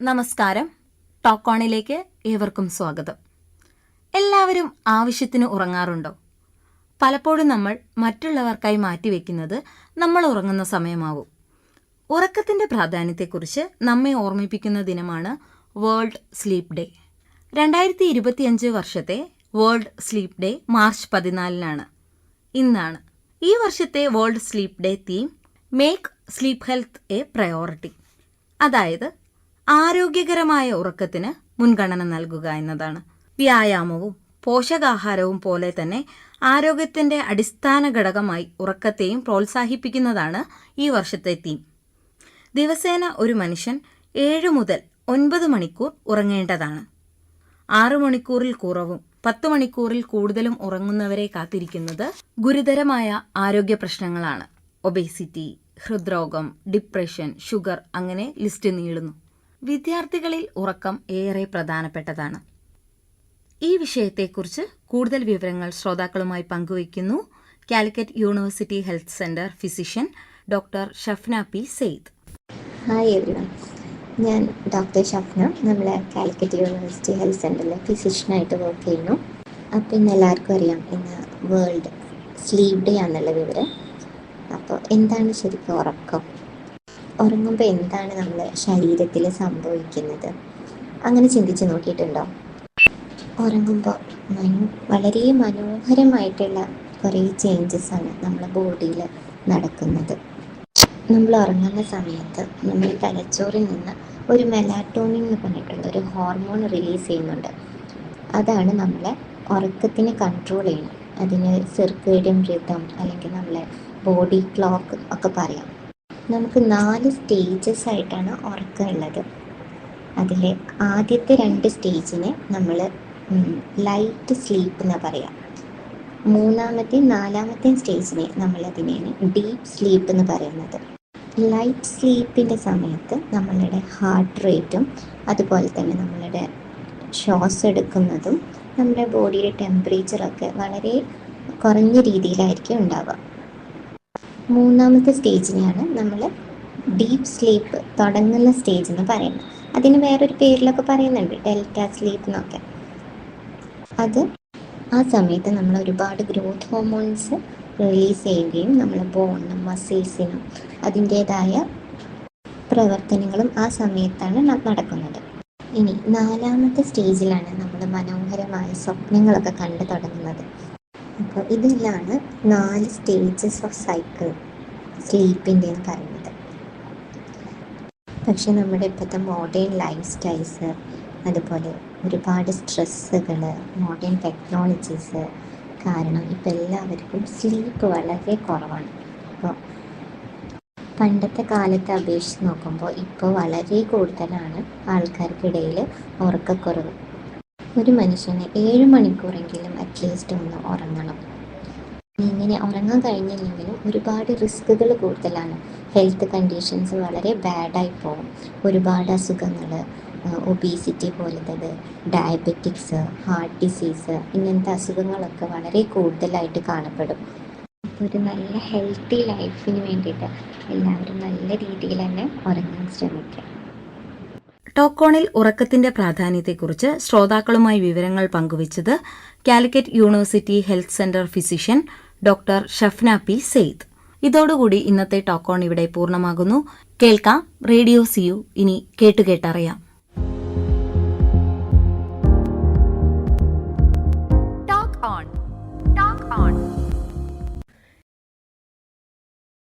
നമസ്കാരം. ടോക്കോണിലേക്ക് ഏവർക്കും സ്വാഗതം. എല്ലാവരും ആവശ്യത്തിന് ഉറങ്ങാറുണ്ടോ? പലപ്പോഴും നമ്മൾ മറ്റുള്ളവർക്കായി മാറ്റിവെക്കുന്നത് നമ്മൾ ഉറങ്ങുന്ന സമയമാവും. ഉറക്കത്തിന്റെ പ്രാധാന്യത്തെക്കുറിച്ച് നമ്മെ ഓർമ്മിപ്പിക്കുന്ന ദിനമാണ് വേൾഡ് സ്ലീപ്പ് ഡേ. 2025 വർഷത്തെ വേൾഡ് സ്ലീപ്പ് ഡേ മാർച്ച് 14 ഇന്നാണ്. ഈ വർഷത്തെ world sleep day theme make sleep health A priority, അതായത് ആരോഗ്യകരമായ ഉറക്കത്തിന് മുൻഗണന നൽകുക എന്നതാണ്. വ്യായാമവും പോഷകാഹാരവും പോലെ തന്നെ ആരോഗ്യത്തിന്റെ അടിസ്ഥാന ഘടകമായി ഉറക്കത്തെയും പ്രോത്സാഹിപ്പിക്കുന്നതാണ് ഈ വർഷത്തെ തീം. ദിവസേന ഒരു മനുഷ്യൻ 7 മുതൽ 9 മണിക്കൂർ ഉറങ്ങേണ്ടതാണ്. 6 മണിക്കൂറിൽ കുറവും 10 മണിക്കൂറിൽ കൂടുതലും ഉറങ്ങുന്നവരെ കാത്തിരിക്കുന്നത് ഗുരുതരമായ ആരോഗ്യ പ്രശ്നങ്ങളാണ്. ഒബേസിറ്റി, ഹൃദ്രോഗം, ഡിപ്രഷൻ, ഷുഗർ, അങ്ങനെ ലിസ്റ്റ് നീളുന്നു. വിദ്യാർത്ഥികളിൽ ഉറക്കം ഏറെ പ്രധാനപ്പെട്ടതാണ്. ഈ വിഷയത്തെക്കുറിച്ച് കൂടുതൽ വിവരങ്ങൾ ശ്രോതാക്കളുമായി പങ്കുവയ്ക്കുന്നു Calicut university health centre physician doctor Shafna P Sayed. Hi everyone, ഞാൻ ഡോക്ടർ ഷഫ്ന. നമ്മൾ കാലിക്കറ്റ് യൂണിവേഴ്സിറ്റി ഹെൽത്ത് സെൻ്ററിൽ ഫിസിഷ്യനായിട്ട് വർക്ക് ചെയ്യുന്നു. അപ്പോൾ ഇന്ന് എല്ലാവർക്കും അറിയാം, ഇന്ന് വേൾഡ് സ്ലീപ്പ് ഡേ ആണെന്നുള്ള വിവരം. അപ്പോൾ എന്താണ് ശരിക്കും ഉറക്കം? ഉറങ്ങുമ്പോൾ എന്താണ് നമ്മുടെ ശരീരത്തിൽ സംഭവിക്കുന്നത്? അങ്ങനെ ചിന്തിച്ച് നോക്കിയിട്ടുണ്ടോ? ഉറങ്ങുമ്പോൾ വളരെ മനോഹരമായിട്ടുള്ള കുറേ ചേഞ്ചസാണ് നമ്മുടെ ബോഡിയിൽ നടക്കുന്നത്. നമ്മൾ ഉറങ്ങുന്ന സമയത്ത് നമ്മുടെ തലച്ചോറിൽ നിന്ന് ഒരു മെലാറ്റോണിൻ എന്ന് പറഞ്ഞിട്ടുള്ള ഒരു ഹോർമോൺ റിലീസ് ചെയ്യുന്നുണ്ട്. അതാണ് നമ്മളെ ഉറക്കത്തിനെ കൺട്രോൾ ചെയ്യുന്നത്. അതിന് സിർക്കേഡിയൻ റിതം അല്ലെങ്കിൽ നമ്മളെ ബോഡി ക്ലോക്ക് ഒക്കെ പറയാം. നമുക്ക് 4 സ്റ്റേജസ് ആയിട്ടാണ് ഉറക്കം ഉള്ളത്. അതിൽ ആദ്യത്തെ 2 സ്റ്റേജിനെ നമ്മൾ ലൈറ്റ് സ്ലീപ്പ് എന്ന് പറയാം. 3-ാമത്തെയും 4-ാമത്തെയും സ്റ്റേജിനെ നമ്മളതിനെയാണ് ഡീപ്പ് സ്ലീപ്പ് എന്ന് പറയുന്നത്. ലൈറ്റ് സ്ലീപ്പിൻ്റെ സമയത്ത് നമ്മളുടെ ഹാർട്ട് റേറ്റും അതുപോലെ തന്നെ നമ്മളുടെ ശ്വാസം എടുക്കുന്നതും നമ്മുടെ ബോഡിയുടെ ടെമ്പറേച്ചറൊക്കെ വളരെ കുറഞ്ഞ രീതിയിലായിരിക്കും ഉണ്ടാവുക. 3-ാമത്തെ സ്റ്റേജിനെയാണ് നമ്മൾ ഡീപ്പ് സ്ലീപ്പ് തുടങ്ങുന്ന സ്റ്റേജ് എന്ന് പറയുന്നത്. അതിന് വേറൊരു പേരിലൊക്കെ പറയുന്നുണ്ട്, ഡെൽറ്റ സ്ലീപ്പ് എന്നൊക്കെ. അത് ആ സമയത്ത് നമ്മൾ ഒരുപാട് ഗ്രോത്ത് ഹോർമോൺസ് റിലീസ് ചെയ്യുകയും നമ്മളെ ബോണിനും മസിൽസിനും അതിൻ്റേതായ പ്രവർത്തനങ്ങളും ആ സമയത്താണ് നടക്കുന്നത്. ഇനി 4-ാമത്തെ സ്റ്റേജിലാണ് നമ്മൾ മനോഹരമായ സ്വപ്നങ്ങളൊക്കെ കണ്ടു തുടങ്ങുന്നത്. അപ്പോൾ ഇതിലാണ് 4 സ്റ്റേജസ് ഓഫ് സൈക്കിൾ സ്ലീപ്പിൻ്റെ എന്ന് പറയുന്നത്. പക്ഷെ നമ്മുടെ ഇപ്പോഴത്തെ മോഡേൺ ലൈഫ് സ്റ്റൈൽസ്, അതുപോലെ ഒരുപാട് സ്ട്രെസ്സുകൾ, മോഡേൺ ടെക്നോളജീസ് കാരണം ഇപ്പോൾ എല്ലാവർക്കും സ്ലീപ്പ് വളരെ കുറവാണ്. അപ്പോൾ പണ്ടത്തെ കാലത്തെ അപേക്ഷിച്ച് നോക്കുമ്പോൾ ഇപ്പോൾ വളരെ കൂടുതലാണ് ആൾക്കാർക്കിടയിൽ ഉറക്കക്കുറവ്. ഒരു മനുഷ്യന് 7 മണിക്കൂറെങ്കിലും അറ്റ്ലീസ്റ്റ് ഒന്ന് ഉറങ്ങണം. ഇങ്ങനെ ഉറങ്ങാൻ കഴിഞ്ഞില്ലെങ്കിലും ഒരുപാട് റിസ്കുകൾ കൂടുതലാണ്. ഹെൽത്ത് കണ്ടീഷൻസ് വളരെ ബാഡായി പോകും. ഒരുപാട് അസുഖങ്ങൾ, ഒബീസിറ്റി പോലത്തത്, ഡയബറ്റിക്സ്, ഹാർട്ട് ഡിസീസ്, ഇങ്ങനത്തെ അസുഖങ്ങളൊക്കെ വളരെ കൂടുതലായിട്ട് കാണപ്പെടും. അപ്പോൾ ഒരു നല്ല ഹെൽത്തി ലൈഫിന് വേണ്ടിയിട്ട് എല്ലാവരും നല്ല രീതിയിൽ തന്നെ ഉറങ്ങാൻ ശ്രമിക്കുക. ടോക്കോണിൽ ഉറക്കത്തിന്റെ പ്രാധാന്യത്തെക്കുറിച്ച് ശ്രോതാക്കളുമായി വിവരങ്ങൾ പങ്കുവച്ചത് Calicut university health centre physician doctor Shafna P Sayed. ഇതോടുകൂടി ഇന്നത്തെ ടോക്കോൺ ഇവിടെ പൂർണ്ണമാകുന്നു. കേൾക്കാം റേഡിയോ സിയു. ഇനി കേട്ടുകേട്ടറിയാം.